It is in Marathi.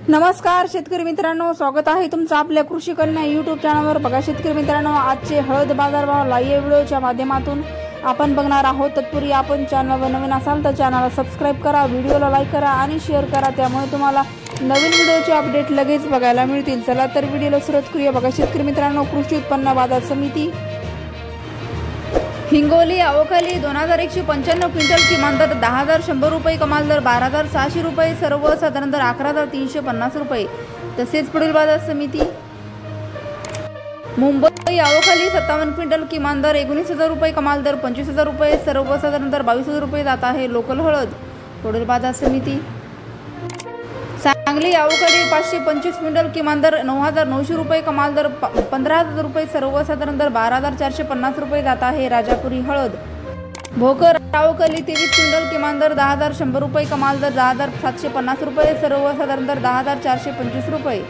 नमस्कार शेतकरी मित्रांनो, स्वागत आहे तुमचं आपल्या कृषी कन्या यूट्यूब चॅनलवर। बघा शेतकरी मित्रांनो, आजचे हळद बाजारभाव लाईव्ह व्हिडिओच्या माध्यमातून आपण बघणार आहोत। तत्पूर्वी आपण चॅनलवर नवीन असाल तर चॅनलला सबस्क्राइब करा, व्हिडिओला लाईक करा आणि शेअर करा, त्यामुळे तुम्हाला नवीन व्हिडिओचे अपडेट लगेच बघायला मिळतील। चला तर व्हिडिओला सुरुवात करूया। बघा शेतकरी मित्रांनो, कृषी उत्पन्न बाजार समिती हिंगोली अवकाली 2195 क्विंटल, किमान दर 10,100 रुपये, कमाल दर 12,600 रुपये, सर्वसाधारण दर 11,350 रुपये। तसेच पुढील बाजार समिती मुंबई अवकाली 57 क्विंटल, किमान दर 19,000 रुपये, कमाल दर 25,000 रुपये, सर्वसाधारण दर 22,000 रुपये जात आहे लोकल हळद। पुढील बाजार समिती सांगली अवकाली 525 क्विंटल, किमान दर 9,900 रुपये, कमाल दर 15,000 रुपये, सर्वसाधारण दर 12,450 रुपये जात आहे राजापुरी हळद। भोकर अवकाली 23 क्विंटल, किमान दर 10,100 रुपये, कमाल दर 10,750 रुपये, सर्वसाधारण दर 10,425 रुपये।